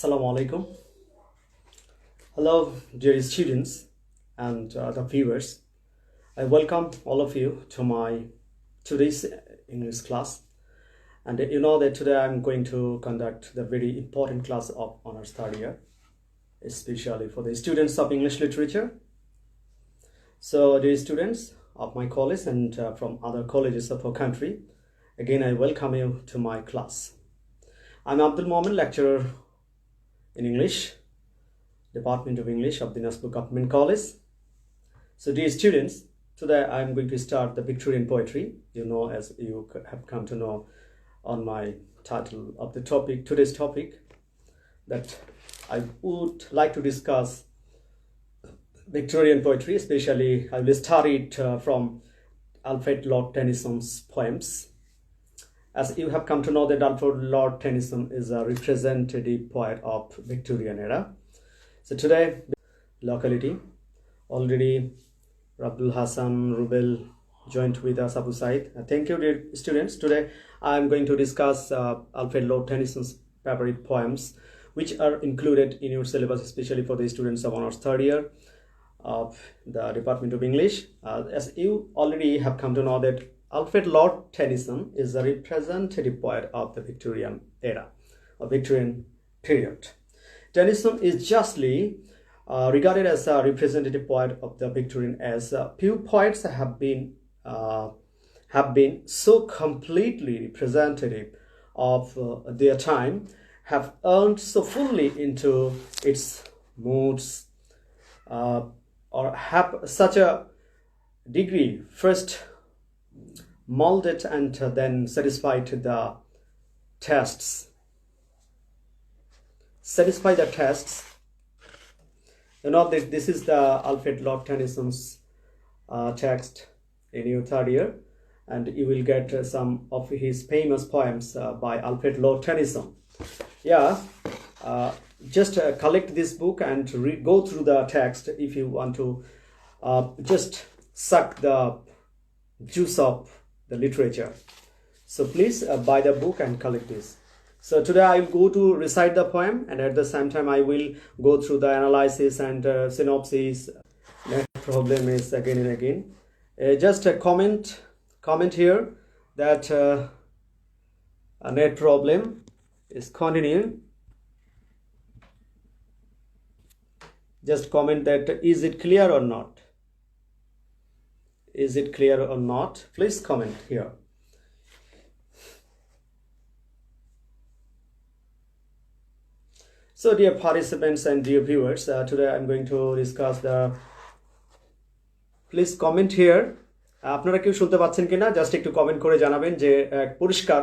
Assalamu alaikum. Hello, dear students and the viewers. I welcome all of you to my today's English class. And you know that today I'm going to conduct the very important class of honors third year, especially for the students of English literature. So, dear students of my college and from other colleges of our country, again I welcome you to my class. I'm Abdul momin, lecturer in English, Department of English of Dinajpur Government College. So dear students, today I'm going to start the Victorian poetry. You know, as you have come to know on my title of the topic, today's topic, that I would like to discuss Victorian poetry, especially I will start it from Alfred Lord Tennyson's poems. As you have come to know that Alfred Lord Tennyson is a representative poet of Victorian era. So today, locality, already Abdul Hassan, Rubel joined with us, Abu Said. Thank you, dear students. Today, I am going to discuss Alfred Lord Tennyson's favorite poems, which are included in your syllabus, especially for the students of honors third year of the Department of English. As you already have come to know that Alfred Lord Tennyson is a representative poet of the Victorian era, or Victorian period. Tennyson is justly regarded as a representative poet of the Victorian, as few poets have been so completely representative of their time, have earned so fully into its moods, or have such a degree first molded and then satisfy the tests. You know that this is the Alfred Lord Tennyson's text in your third year, and you will get some of his famous poems by Alfred Lord Tennyson. Yeah, just collect this book and go through the text if you want to just suck the juice of the literature. So please buy the book and collect this. So today I will go to recite the poem, and at the same time I will go through the analysis and synopsis. Net problem is again and again. Just a comment here that a net problem is continuing. Just comment that is it clear or not? Is it clear or not? Please comment here. So dear participants and dear viewers, today I'm going to discuss the... Please comment here. আপনারা কেউ শুনতে পাচ্ছেন কিনা just একটু comment করে জানাবেন যে পরিষ্কার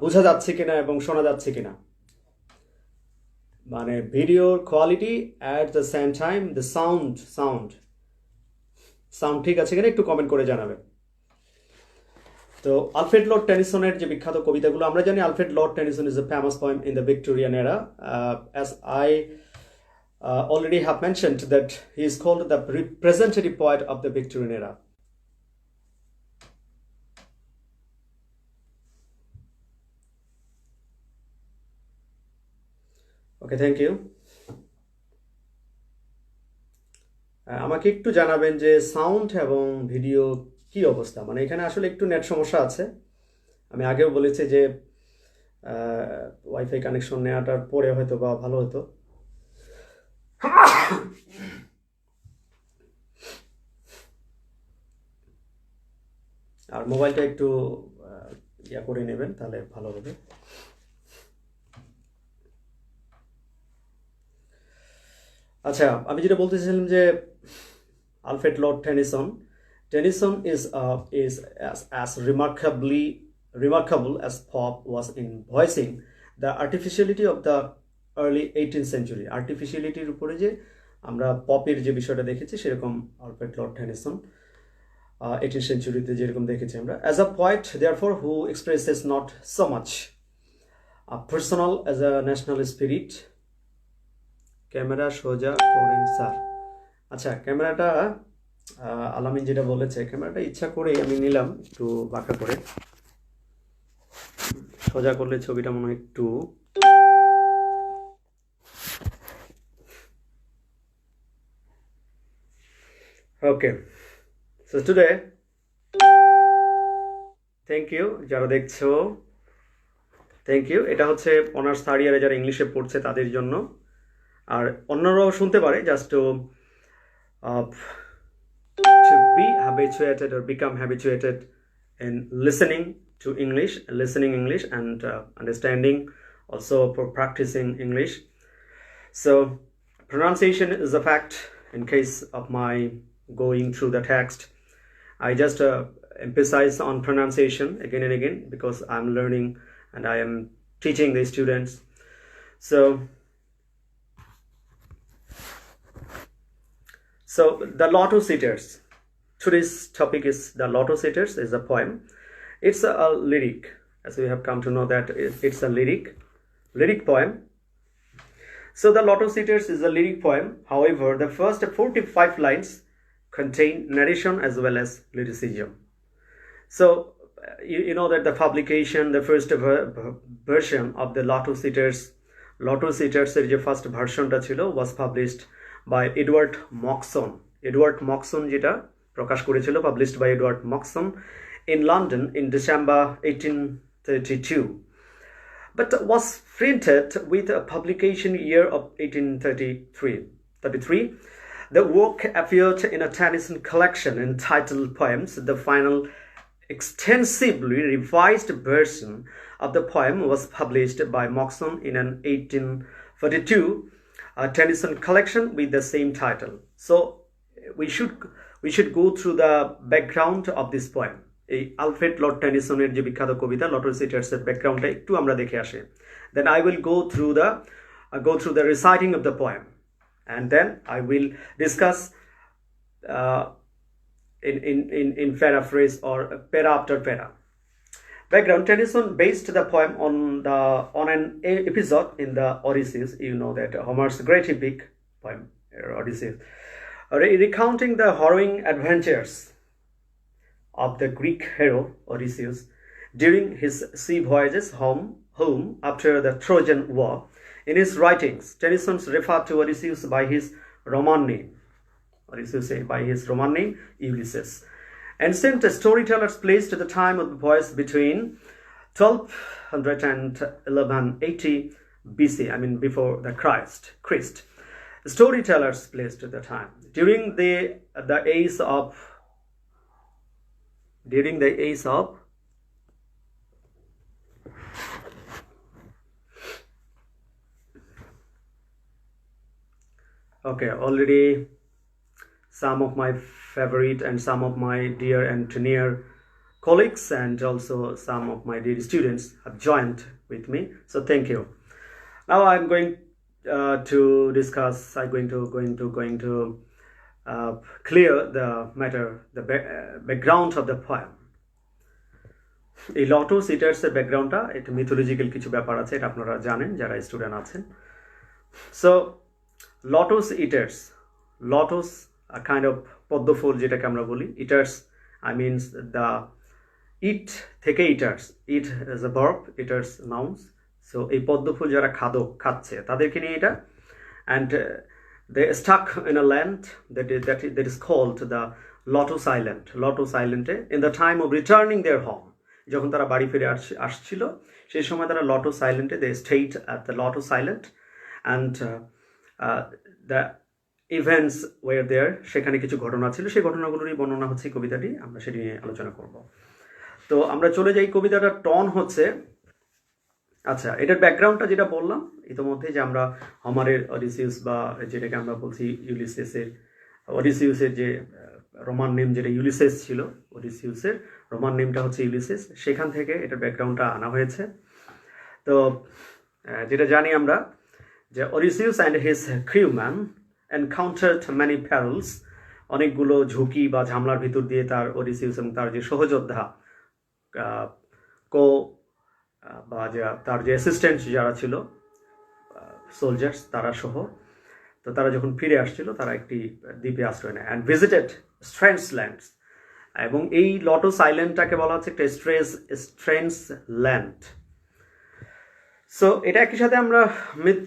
বোঝা যাচ্ছে কিনা এবং শোনা যাচ্ছে কিনা, মানে ভিডিওর quality at the same time the sound ঠিক আছে কিনা একটু কমেন্ট করে জানাবেন। তো আলফ্রেড লর্ড টেনিসনের যে বিখ্যাত কবিতাগুলো আমরা জানি, Alfred Lord Tennyson is a famous poem in the Victorian এরা, as I already have mentioned that he is called the representative poet of the Victorian era. Okay, thank you. আমাকে একটু জানাবেন যে সাউন্ড এবং ভিডিও কি অবস্থা, মানে এখানে আসলে একটু নেট সমস্যা আছে। আমি আগেও বলেছি যে ওয়াইফাই কানেকশন নেওয়াটার পরে হয়তো বা ভালো হতো। আর মোবাইলটা একটু ইয়া করে নেবেন, তাহলে ভালো হবে। আচ্ছা, আমি যেটা বলতেছিলাম যে Alfred Lord Tennyson is as remarkable as Pope was in voicing the artificiality of the early 18th century. Artificialityর উপরে যে আমরা পপের যে বিষয়টা দেখেছি সেরকম Alfred Lord Tennyson 18th centuryতে যেরকম দেখেছি আমরা, as a poet therefore who expresses not so much personal as a national spirit. Camera সোজা করেন স্যার। আচ্ছা, ক্যামেরাটা আলামিন যেটা বলেছে, ক্যামেরাটা ইচ্ছা করেই আমি নিলাম একটু বাঁকা করে, সোজা করলে ছবিটা মনে হয় একটু Okay, so today, thank you যারা দেখছো, থ্যাংক ইউ। এটা হচ্ছে অনার্স থার্ড ইয়ারে যারা ইংলিশে পড়ছে তাদের জন্য, আর অন্যরাও শুনতে পারে, just to be habituated or become habituated in listening English and understanding, also for practicing English. So pronunciation is a fact. In case of my going through the text, I just emphasize on pronunciation again and again because I'm learning and I am teaching the students. So the Lotto Sitters. Today's topic is the Lotto Sitters is a poem. It's a lyric, as we have come to know that it's a lyric poem. So the Lotto Sitters is a lyric poem. However, the first 45 lines contain narration as well as lyricism. So you know that the publication, the first version of the Lotto Sitters the first version was published by Edward Moxon যেটা প্রকাশ করেছিল, published by Edward Moxon in London in December 1832, but was printed with a publication year of 1833. The work appeared in a Tennyson collection entitled Poems. The final extensively revised version of the poem was published by Moxon in an 1842 Tennyson collection with the same title. So we should go through the background of this poem. এই Alfred Lord টেনিসনের যে বিখ্যাত কবিতা লটো সিটার্সের ব্যাকগ্রাউন্ডটা একটু আমরা দেখে আসি। Then I will go through the reciting of the poem, and then I will discuss in paraphrase or para after para. Background: Tennyson based the poem on an episode in the Odyssey. You know that Homer's great epic poem, Odyssey, recounting the harrowing adventures of the Greek hero Odysseus during his sea voyages home after the Trojan War. In his writings, Tennyson referred to Odysseus by his Roman name. Ulysses. Ancient storytellers placed the time of the voyage between 1200 and 1180 BC. I mean before the Christ. Storytellers placed the time during the age of okay, already some of my favorite and some of my dear and near colleagues and also some of my dear students have joined with me, so thank you. Now I'm going to discuss, I'm going to clear the matter, the background of the poem. এই লটো সিটার্সের ব্যাকগ্রাউন্ডটা এটা mythological কিছু ব্যাপার আছে, এটা আপনারা জানেন যারা স্টুডেন্ট আছেন। So lotus eaters, lotus a kind of পদ্মফুল যেটাকে আমরা বলি, eaters I means the eat থেকে eaters, eat is a verb, eaters nouns. So এই পদ্মফুল যারা খাচ্ছে তাদেরকে নিয়ে এটা, and they stuck in a land that is called the Lotus Island. Lotus Island in the time of returning their home, যখন তারা বাড়ি ফিরে আসছিল সেই সময় তারা লটোস আইল্যান্ডে they stayed at the Lotus Island, and the events were there. সেখানে কিছু ঘটনা ছিল, সেই ঘটনাগুলোরই বর্ণনা হচ্ছে কবিতাটি, আমরা সেটি নিয়ে আলোচনা করব। তো আমরা চলে যাই, কবিতাটার টন হচ্ছে, আচ্ছা এটার ব্যাকগ্রাউন্ডটা যেটা বললাম ইতিমধ্যে যে আমরা হোমারের অডিসিউস বা যেটাকে আমরা বলছি অডিসিউসের যে রোমান নেম যেটা ইউলিসেস ছিল, অডিসিউসের রোমান নেমটা হচ্ছে ইউলিসেস, সেখান থেকে এটার ব্যাকগ্রাউন্ডটা আনা হয়েছে। তো যেটা জানি আমরা যে Odysseus and his crewman encountered many perils, অনেকগুলো ঝুঁকি বা ঝামেলার ভিতর দিয়ে তার অডিসিউস এবং তার যে সহযোদ্ধা বা তার যে অ্যাসিস্ট্যান্ট যারা ছিল সোলজার্স তারা সহ, তো তারা যখন ফিরে আসছিল তারা একটি দ্বীপে আশ্রয় নেয়, অ্যান্ড ভিজিটেড স্ট্রেঞ্জ ল্যান্ডস, এবং এই লটোস আইল্যান্ডটাকে বলা হচ্ছে একটা স্ট্রেঞ্জ ল্যান্ড। সো এটা একই সাথে আমরা মিথ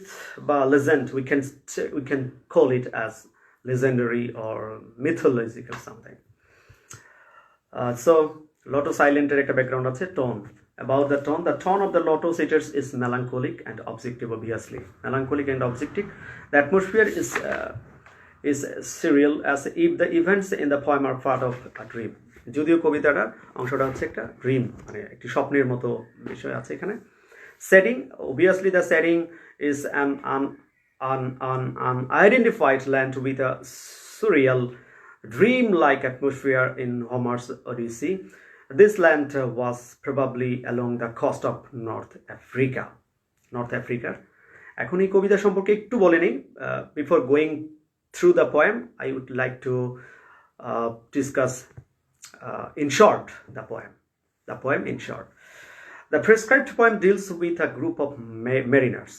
বা legend we can call it as legendary or mythological something. So lotus island এর একটা background আছে tone. About the tone of the lotus eaters is melancholic and objective, obviously. Melancholic and objective. The atmosphere is surreal, as if the events in the poem are part of a dream. যদিও কবিতাটার অংশটা হচ্ছে একটা dream, মানে একটি স্বপ্নের মতো বিষয় আছে এখানে। Setting, obviously the setting is an unidentified land with a surreal, dream-like atmosphere in Homer's Odyssey. This land was probably along the coast of North Africa. এখন এই কবিতা সম্পর্কে একটু বলে নিই। Before going through the poem, I would like to discuss in short the poem. The poem in short. The prescribed poem deals with a group of mariners.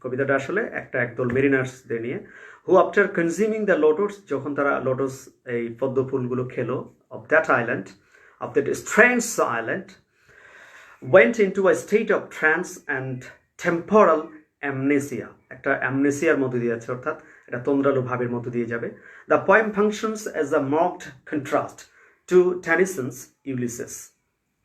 কবিতাটা আসলে একটা একদল মেরিনার্সদের নিয়ে, who after consuming the lotus, যখন তারা lotus এই পদ্ম ফুলগুলো খেলো, of that strange island, went into a state of trance and temporal amnesia. একটা অ্যামনেসিয়ার মধ্যে দিয়ে যাচ্ছে, অর্থাৎ এটা তন্দ্রালো ভাবের মধ্যে দিয়ে যাবে। The poem functions as a marked contrast to Tennyson's Ulysses.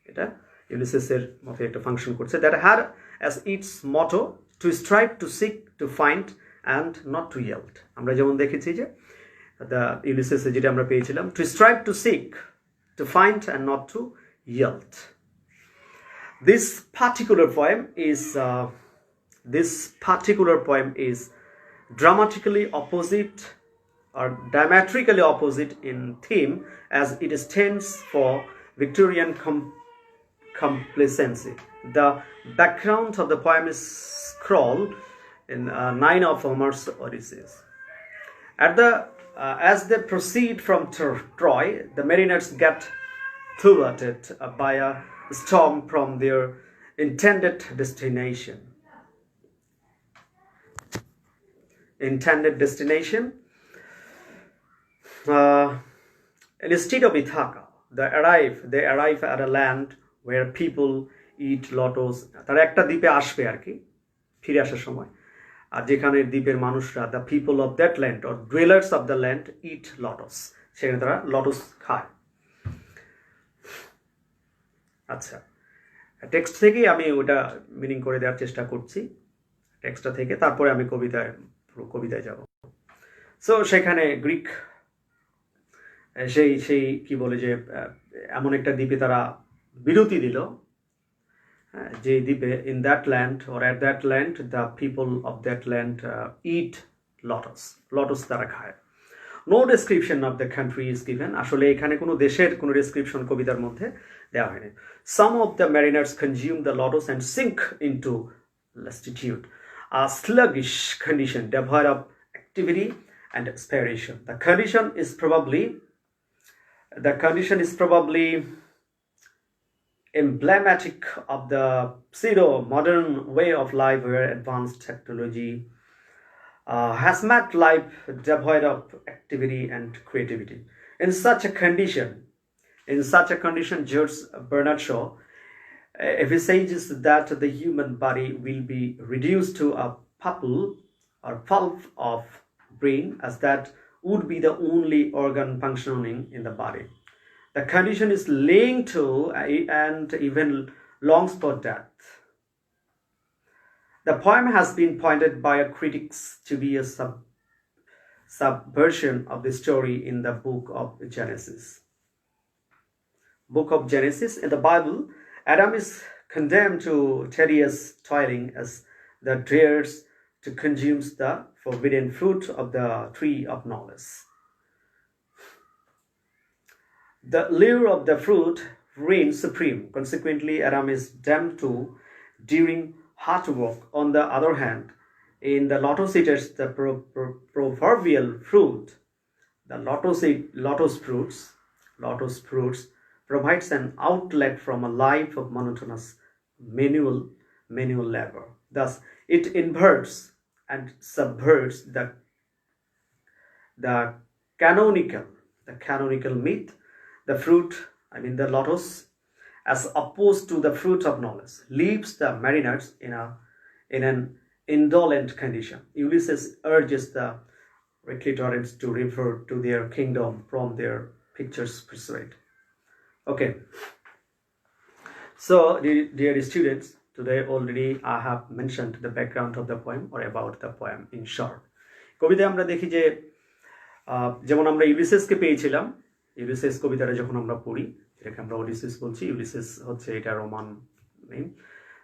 এটা ইউলিসেসের মতো একটা ফাংশন করছে, that had as its motto to strive, to seek, to find and not to yield. আমরা যেমন দেখেছি যে the ইউলিসেসে যেটা আমরা পেয়েছিলাম, to strive, to seek, to find and not to yield. This particular poem is diametrically opposite in theme, as it stands for Victorian complacency. The background of the poem is scroll in 9 of Homer's Odysseys. As they proceed from Troy, the mariners get thwarted by a storm from their intended destination. Instead of Ithaca, they arrive at a land where people eat lotus. তারা একটা দ্বীপে আসবে আর কি, ফিরে আসার সময়, আর যেখানে দ্বীপের মানুষরা, the people of that land or dwellers of the land eat lotus, সেখানে তারা লটস খায়। আচ্ছা, টেক্সট থেকেই আমি ওটা মিনিং করে দেওয়ার চেষ্টা করছি, টেক্সটটা থেকে, তারপরে আমি কবিতায় যাব। সো সেখানে গ্রিক সেই কি বলে যে এমন একটা দ্বীপে তারা বিরতি দিল, যে দ্বীপে in that land or at that land the people of that land eat lotus তারা খায়। No description of the country is given. আসলে এখানে কোনো দেশের কোনো ডেসক্রিপশন কবিতার মধ্যে দেওয়া হয়নি। Some of the mariners consume the lotus and sink into lassitude, a sluggish condition devoid of activity and aspiration. The condition is probably emblematic of the pseudo-modern way of life where advanced technology has made life devoid of activity and creativity. In such a condition, George Bernard Shaw envisages that the human body will be reduced to a pulp of brain, as that would be the only organ functioning in the body. The condition is linked to and even longs for death. The poem has been pointed by critics to be a subversion of the story in the book of Genesis. In the Bible, Adam is condemned to tedious toiling as the dares to consume the forbidden fruit of the tree of knowledge. The lure of the fruit reigns supreme. Consequently, Adam is damned to during hard work. On the other hand, in the lotus eaters, the proverbial fruit, the lotus fruits provides an outlet from a life of monotonous manual labor. Thus, it inverts and subverts the canonical myth. The fruit, the lotus, as opposed to the fruit of knowledge, leaves the mariners in an indolent condition. Ulysses urges the reclitorates to refer to their kingdom from their pictures persuade. Okay, so dear students, today already I have mentioned the background of the poem or about the poem in short. কবিতায় আমরা দেখি যে যেমন আমরা ইউলিসেসকে পেয়েছিলাম, Ulysses কবিতাটা যখন আমরা পড়ি, যেটাকে আমরা ওডিসিস বলছি, ইউলিসেস হচ্ছে এটা রোমান নেম।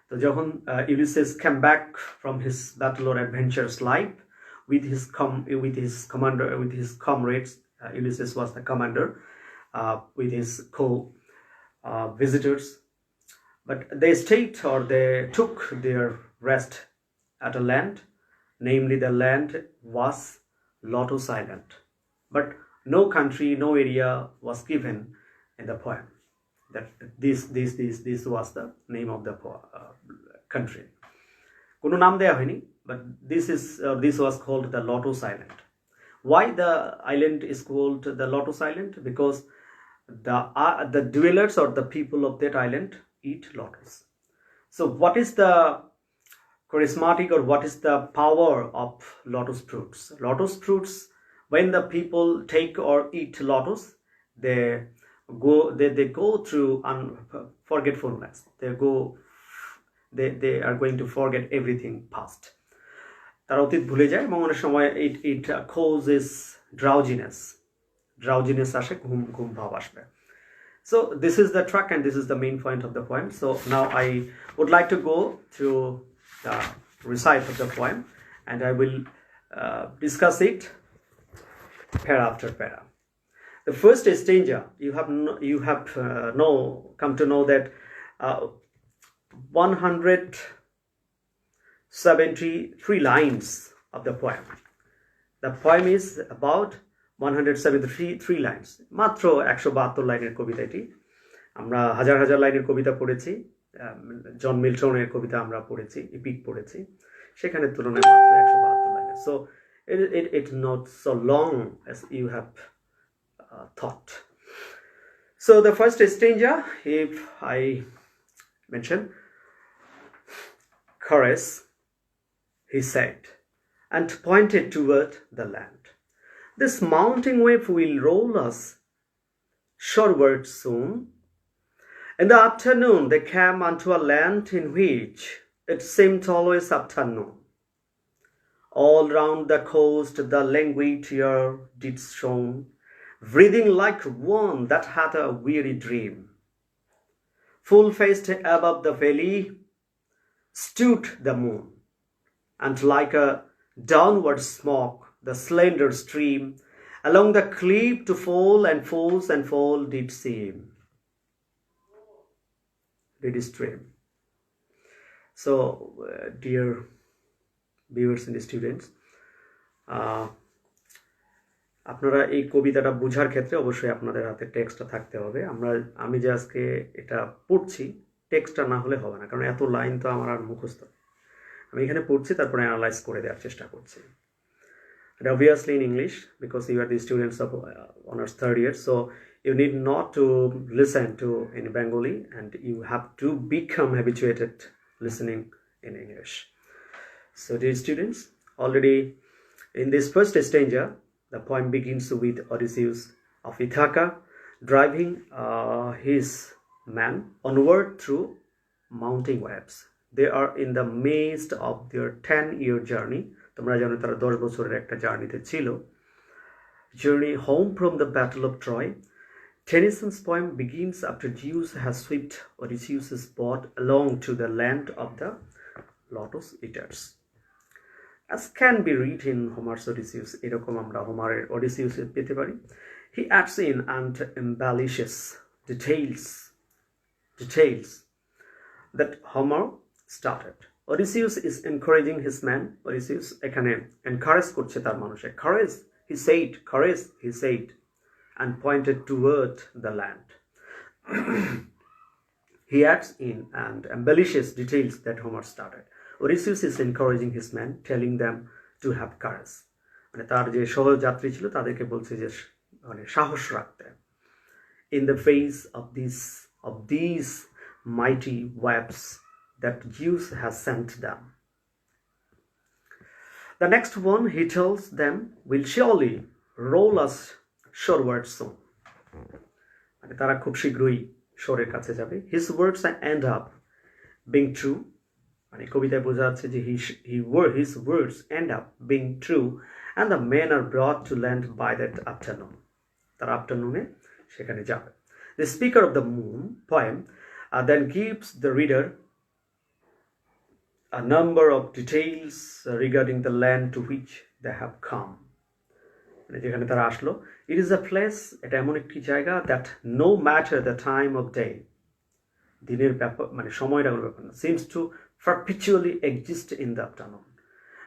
তো যখন Ulysses came back from his battle or adventurous life with his comrades, Ulysses was the commander, with his visitors, but they stayed or they took their rest at a land, namely the land was Lotus Island, but no country, no area was given in the poem that this was the name of the country. Kono naam deya hoyni, but this was called the Lotus Island. Why the island is called the Lotus Island? Because the dwellers or the people of that island eat lotus. So what is the charismatic or what is the power of lotus fruits? Lotus fruits, when the people take or eat lotus, they go through forgetfulness. They are going to forget everything past. তারা অতীত ভুলে যায় এবং অনেক সময় it causes drowsiness আসে, ঘুম ভাব আসবে. So this is the track and this is the main point of the poem. So now I would like to go to the recite of the poem and I will discuss it para after para. The first stanza, you have come to know that 173 lines of the poem. The poem is about 173 lines. মাত্র 172 লাইনের কবিতা এটি। আমরা হাজার হাজার লাইনের কবিতা পড়েছি, জন মিল্টনের কবিতা আমরা পড়েছি, এপিক পড়েছি, সেখানে তুলনায় মাত্র 172 লাইনের। So it's not so long as you have thought. So the first stanza, if I mention, courage, he said, and pointed toward the land. This mounting wave will roll us shoreward soon. In the afternoon they came unto a land in which it seemed always afternoon. All round the coast the languid air did shone, breathing like one that had a weary dream. Full-faced above the valley stood the moon, and like a downward smoke the slender stream along the cliff to fall and fall did seem. Did stream. So dear viewers and students, আপনারা এই কবিতাটা বোঝার ক্ষেত্রে অবশ্যই আপনাদের হাতে টেক্সটটা থাকতে হবে। আমি যে আজকে এটা পড়ছি, টেক্সটটা না হলে হবে না, কারণ এত লাইন তো আমার আর মুখস্থ। আমি এখানে পড়ছি, তারপরে অ্যানালাইজ করে দেওয়ার চেষ্টা করছি। And obviously in English, because you are the students of honors third year, so you need not to listen to in Bengali and you have to become habituated listening in English. So dear students, already in this first stanza, the poem begins with Odysseus of Ithaca driving his men onward through mounting waves. They are in the midst of their 10-year journey. তোমরা জানো তারা 10 বছরের একটা জার্নিতে ছিল। Journey home from the battle of Troy. Tennyson's poem begins after Zeus has swept Odysseus' boat along to the land of the lotus eaters. As can be read in Homer's Odysseus, এরকম আমরা হোমারের Odysseus পেতে পারি। He adds in and embellishes details that Homer started. Odysseus is encouraging his men. Odysseus এখানে encourage করছে তার মানুষে। Courage, he said, and pointed toward the land. He adds in and embellishes details that Homer started. Odysseus is encouraging his men, telling them to have courage. মানে তার যে সহযাত্রী ছিল তাদেরকে বলছে যে মানে সাহস রাখতে। In the face of these mighty waves that Zeus has sent them. The next one, he tells them, will surely roll us shoreward soon. মানে তারা খুব শীঘ্রই শোরের কাছে যাবে. His words end up being true. মানে কবিতায় বোঝা যাচ্ছে যে his words end up being true and the men are brought to land by that afternoon. তারা আফটারনুনে সেখানে যাবে. The speaker of the moon poem then gives the reader a number of details regarding the land to which they have come. যেখানে তারা আসলো, it is a place, এটা এমন একটি জায়গা, that no matter the time of day, দিনের ব্যাপার মানে সময়টা কোনো ব্যাপার না, seems to perpetually exist in the afternoon.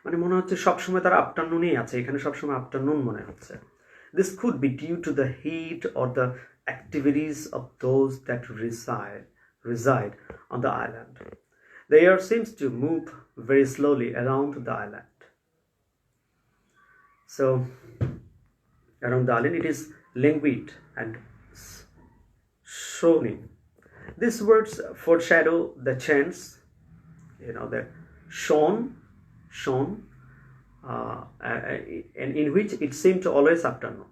মানে মনে হচ্ছে সবসময় তারা আফটারনুনেই আছে, এখানে সবসময় আফটারনুন মনে হচ্ছে. This could be due to the heat or the activities of those that reside on the island. The air seems to move very slowly around the island. So, around the island, it is languid and shroning. These words foreshadow the chance, the shone, and in which it seemed always afternoon.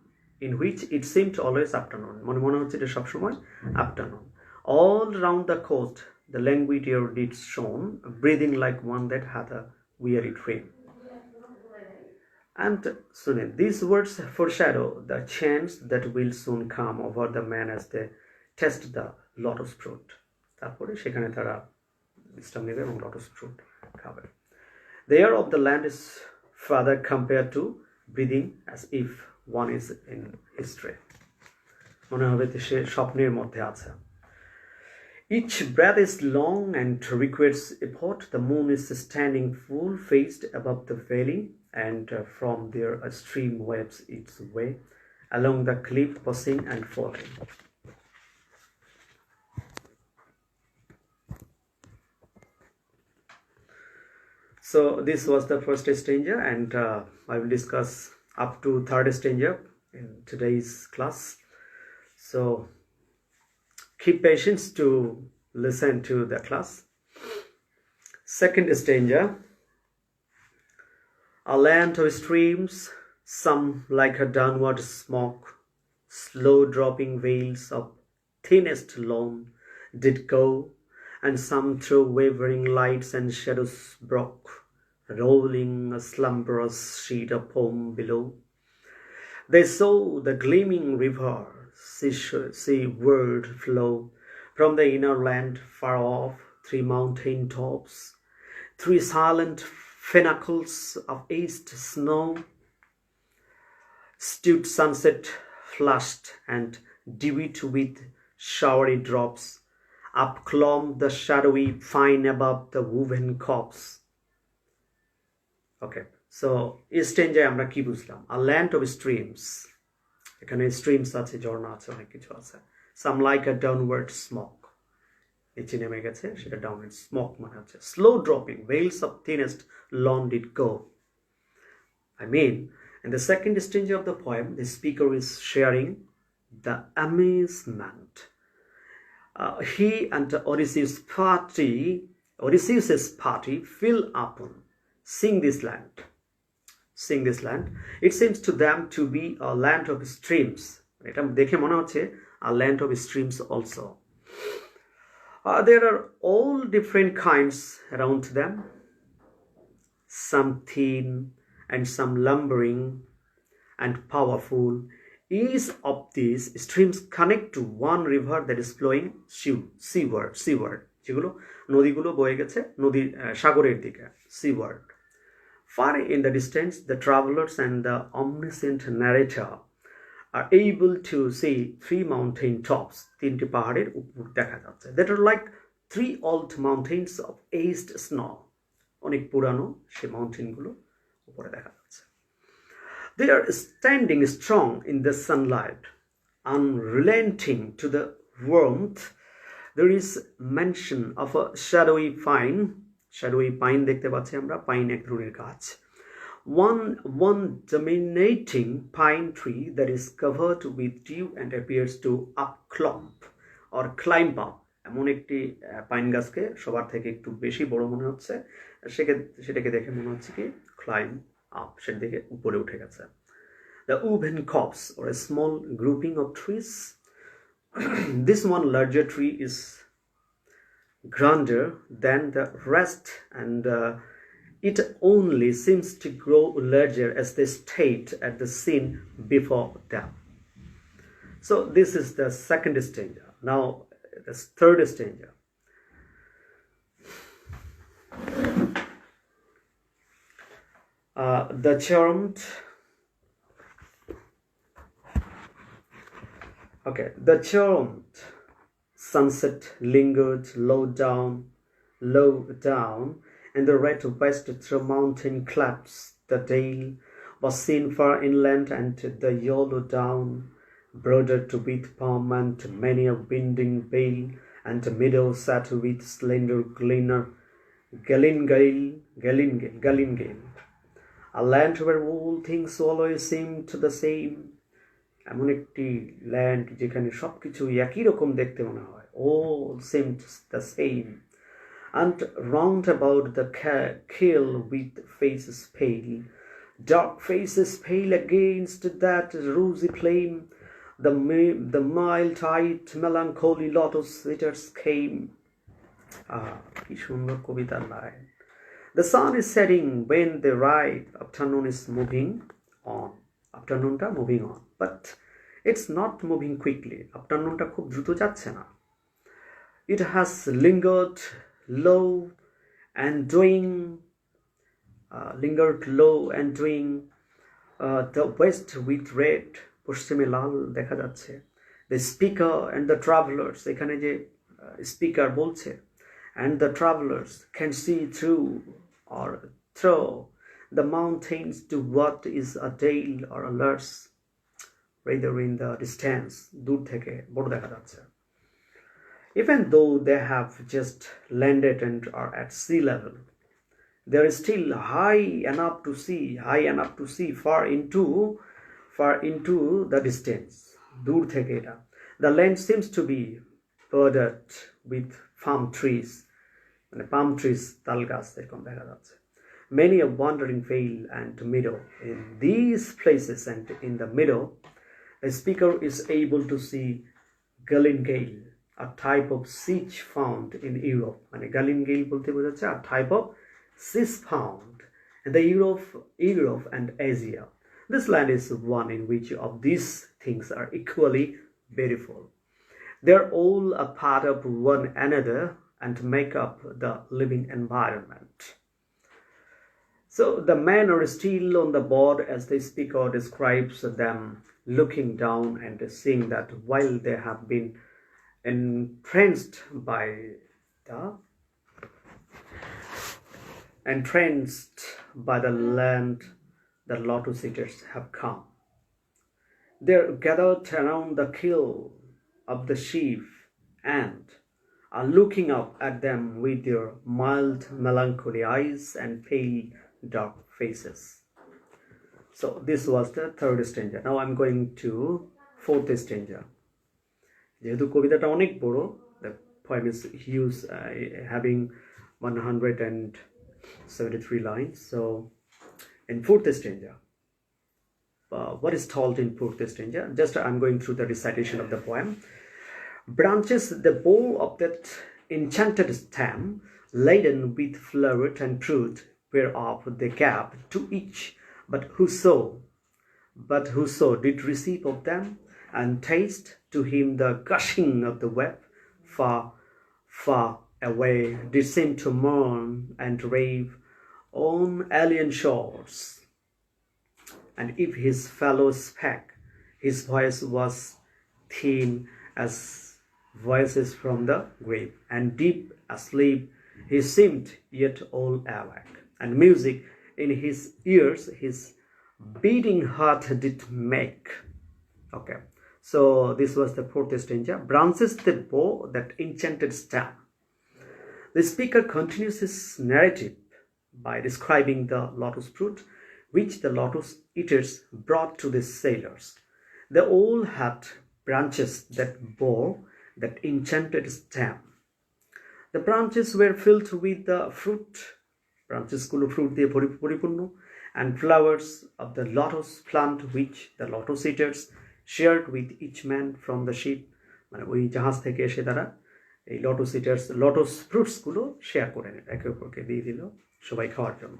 মনে হচ্ছে এটা সবসময় afternoon. All round the coast, the languid air did shone, breathing like one that had a weary dream. And soon these words foreshadow the chance that will soon come over the man as they test the lotus fruit. তারপরে সেখানে তারা বিশ্রাম নেবে এবং lotus fruit খাবে. The air of the land is further compared to breathing as if one is in history. মনে হবে যে সে স্বপ্নের মধ্যে আছে. Each breath is long and requires effort. The moon is standing full-faced above the valley, and from there a stream webs its way along the cliff, pushing and falling. So this was the first stanza, and I will discuss up to third stanza in today's class. So keep patience to listen to the class. Second stanza. A land of streams, some like a downward smoke, slow dropping veils of thinnest lawn did go, and some through wavering lights and shadows broke, rolling a slumberous sheet of foam below. They saw the gleaming river seaward flow from the inner land far off, 3 mountain tops, 3 silent pinnacles of east snow, stood sunset flushed and dewed with showery drops, up clomb the shadowy pine above the woven copse. Okay, so এই স্টেঞ্জে আমরা কি বুঝলাম? A land of streams, এখানে streams আছে, ঝর্ণা আছে, অনেক কিছু আছে. Some like a downward smoke, নিচে নেমে গেছে, সেটা ডাউনওয়ার্ড স্মোক মানে হচ্ছে. Slow dropping veils of thinnest lawn did go. I mean, in the second stanza of the poem, the speaker is sharing the amazement he and Odysseus' party feel upon seeing this land. It seems to them to be a land of streams. এটা দেখে মনে হচ্ছে a land of streams also. There are all different kinds around them, some thin and some lumbering and powerful. Each of these streams connect to one river that is flowing seaward. যেগুলো নদীগুলো বয়ে গেছে সাগরের দিকে, seaward. Far in the distance, the travelers and the omniscient narrator are able to see 3 mountain tops, 3টি পাহাড়ের উপর দেখা যাচ্ছে, that are like 3 old mountains of aged snow. অনেক পুরানো সে মাউন্টেনগুলো উপরে দেখা যাচ্ছে. They are standing strong in the sunlight, unrelenting to the warmth. There is mention of a shadowy pine দেখতে পাচ্ছি আমরা, পাইন এক ধরনের গাছ. One dominating pine tree that is covered with dew and appears to upclomb or climb up. এমন একটি pine গাছকে সবার থেকে একটু বেশি বড় মনে হচ্ছে, সেটাকে দেখে মনে হচ্ছে কি climb up সেটা দিকে উপরে উঠে গেছে। The woven copse, or a small grouping of trees. This one larger tree is grander than the rest, and it only seems to grow larger as they stayed at the scene before them. So this is the second stanza. Now the third stanza. The charmed sunset lingered low down in the red west through mountain clefts. The dale was seen far inland, and the yellow down broidered with palm and many a winding vale, and the meadow sat with slender gleaner Galingale, a land where all things always seemed the same. এমন একটি land যেখানে সবকিছু একই রকম দেখতে মনে হয়, all seemed the same, and round about the kill with faces pale, dark faces pale against that rosy flame, the mild-eyed melancholy lotus eaters came. কি সুন্দর কবিতার line. The sun is setting when they ride, afternoon is moving on, afternoonটা moving on, but it's not moving quickly. afternoonটা খুব দ্রুত যাচ্ছে না। It has lingered low and doing the west with red, পশ্চিমে লাল দেখা যাচ্ছে। The speaker and the travelers, এখানে যে speaker বলছে, and the travelers can see through the mountains to what is a dale or a lurse, rather in the distance, দূর থেকে বড় দেখা যাচ্ছে। Even though they have just landed and are at sea level, they are still high enough to see far into the distance, দূর থেকে এটা। The land seems to be bordered with palm trees, মানে palm trees, তাল গাছ এরকম দেখা যাচ্ছে। Many a wandering vale and meadow. In these places and in the meadow, the speaker is able to see galingale, a type of siege found in Europe. মানে galingale বলতে বোঝাচ্ছে a type of siege found in the Europe and Asia. This land is one in which of these things are equally beautiful. They are all a part of one another and make up the living environment. So the men are still on the board as the speaker describes them, looking down and seeing that while they have been entranced by the land, the lotus eaters have come. They're gathered around the kill of the sheaf and are looking up at them with their mild melancholy eyes and pale dark faces. So this was the third stanza. Now I'm going to fourth stanza. যেহেতু কবিতাটা অনেক বড়, the poem is huge, having 173 lines. So in fourth stanza, what is told in fourth stanza? Just I'm going through the recitation of the poem. Branches the bow of that enchanted stem, laden with flower and fruit, whereof they gave to each but whoso did receive of them, and taste to him the gushing of the web, far away did seem to mourn and rave on alien shores. And if his fellows spake, his voice was thin as voices from the grave, and deep asleep he seemed yet all awake, and music in his ears his beating heart did make. Okay, so this was the fourth stanza. Branches the bow that enchanted stem. The speaker continues his narrative by describing the lotus fruit which the lotus eaters brought to the sailors. They all had branches that bore that enchanted stem. The branches were filled with the fruit. Branches গুলো fruit দিয়ে পরিপূর্ণ, and flowers of the lotus plant which the lotus eaters shared with each man from the ship. মানে ওই জাহাজ থেকে এসে তারা এই লটাস ইটার্স লটাস ফ্রুটসগুলো শেয়ার করে নিল, একে অপরকে দিয়ে দিল সবাই খাওয়ার জন্য।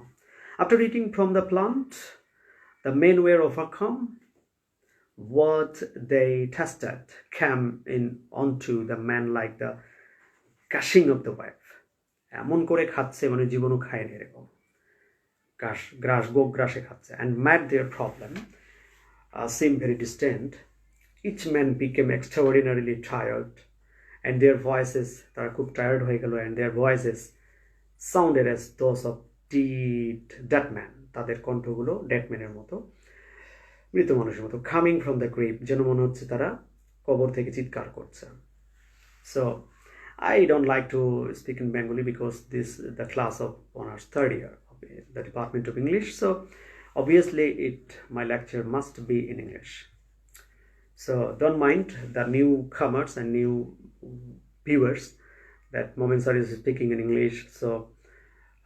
After eating from the plant, the men were overcome. What they tasted came in onto the man like the gushing of the wave. এমন করে খাচ্ছে মানে জীবনও খায়নি এরকম, গোগ্রাসে খাচ্ছে। And made their problem seem very distant. Each man became extraordinarily tired, and their voices, তারা খুব টায়ার্ড হয়ে গেল, and their voices sounded as those of dead men. তাদের কণ্ঠগুলো ডেড ম্যানের মতো, মৃত মানুষের মতো। Coming from the grave, যেন মনে হচ্ছে তারা কবর থেকে চিৎকার করছে। So I don't like to speak in Bengali because this is the class of honors third year of the Department of English. So obviously my lecture must be in English. So don't mind the newcomers and new viewers that Momin sir is speaking in English. So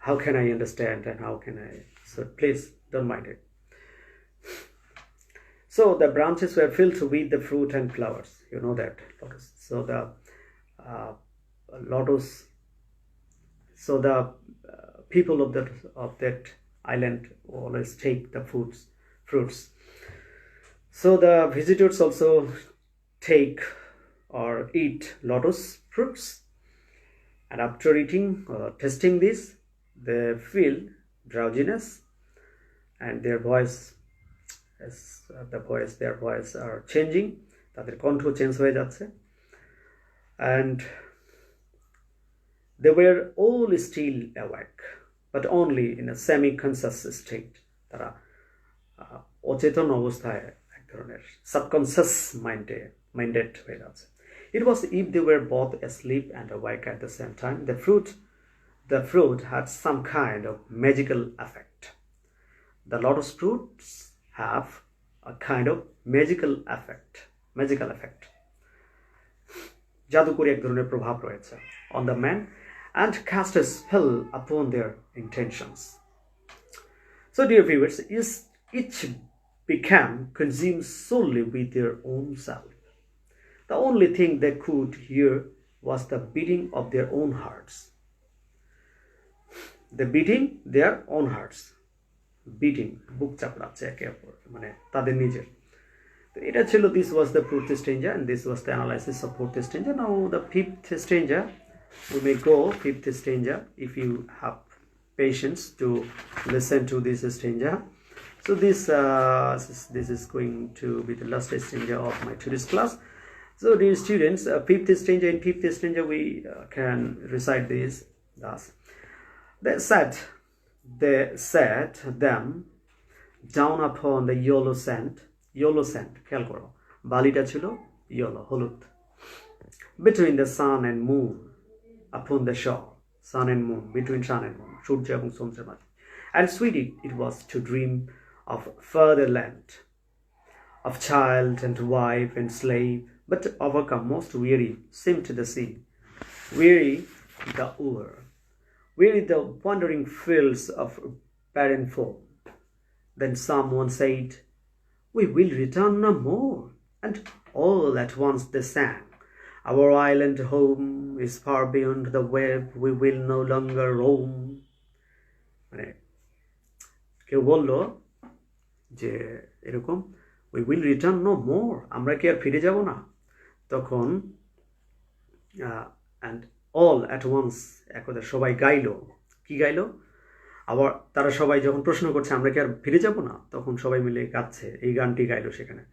how can I understand and how can I? So please don't mind it. So the branches were filled with the fruit and flowers. You know that lotus. So the lotus. So the people of that island always take the fruits. So the visitors also take or eat lotus fruits, and after eating or tasting this, they feel drowsiness, and their voice are changing. তাদের কণ্ঠ change হয়ে যাচ্ছে, and they were all still awake, but only in a semi-conscious state. তারা অচেতন অবস্থায় subconscious minded হয়ে যাচ্ছে। It was if they were both asleep and awake at the same time. The fruit had some kind of magical effect. The lotus fruits have a kind of magical effect. জাদুকরী এক ধরনের প্রভাব রয়েছে on the man and cast a spell upon their intentions. So dear viewers, each became consumed solely with their own self. The only thing they could hear was the beating of their own hearts. The beating their own hearts. Beating, বুক চাপড়াচ্ছে একে অপর, মানে তাদের নিজের। তো এটা ছিল, this was the fourth stanza and this was the analysis of fourth stanza. Now the fifth stanza, we may go fifth stanza if you have patience to listen to this stanza. So this is going to be the last stanza of my today's class. So dear students, fifth stanza, in fifth stanza we can recite this thus. They sat them down upon the yellow sand, খেয়াল করো বালিটা ছিল yellow, হলুদ, between the sun and moon, upon the shore, sun and moon, between sun and moon, সূর্য এবং চন্দ্রের মাঝে। And sweet it was to dream of further land, of child and wife and slave, but overcome most weary seemed the sea, weary the oar, weary the wandering fields of barren foam. Then someone said, "We will return no more," and all at once they sang, "Our island home is far beyond the wave, we will no longer roam." মানে কেউ বলল যে এরকম, "We will return no more," আমরা কি আর ফিরে যাব না? তখন and all at once, একদা সবাই গাইলো। কি গাইলো? আবার তারা সবাই যখন প্রশ্ন করছে আমরা কি আর ফিরে যাব না, তখন সবাই মিলে গাচ্ছে, এই গানটি গাইলো সেখানে।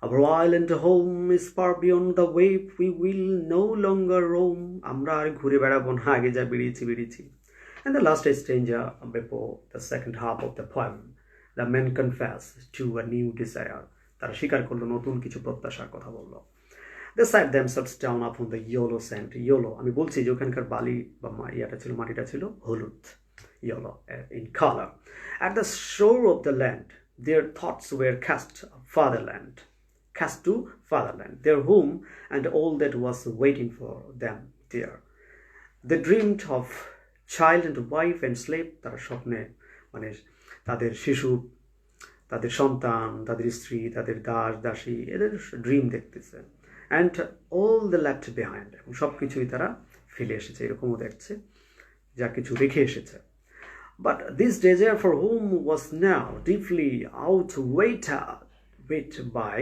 Our island home is far beyond the wave, we will no longer roam. আমরা আর ঘুরে বেড়াবো না, আগে যা বেরিয়েছি। And the last stanza before the second half of the poem, the men confess to a new desire. তারা স্বীকার করলো, নতুন কিছু প্রত্যাশার কথা বলল। They sat themselves down upon the yellow sand. Yellow, আমি বলছি যে ওখানকার বালি বা মাটিটা ছিল হলুদ, yellow in color. At the shore of the land, their thoughts were cast to fatherland, their home and all that was waiting for them there. They dreamed of child and wife and slave. তারা স্বপ্নে, মানে তাদের শিশু, তাদের সন্তান, তাদের স্ত্রী, তাদের দাস দাসী, এদের ড্রিম দেখতেছে। And all the left behind, এবং সব কিছুই তারা ফেলে এসেছে, এরকমও দেখছে, যা কিছু রেখে এসেছে। But this desire for whom was now deeply outweighed by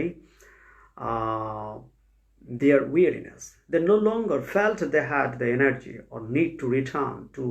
their weariness. They no longer felt they had the energy or need to return to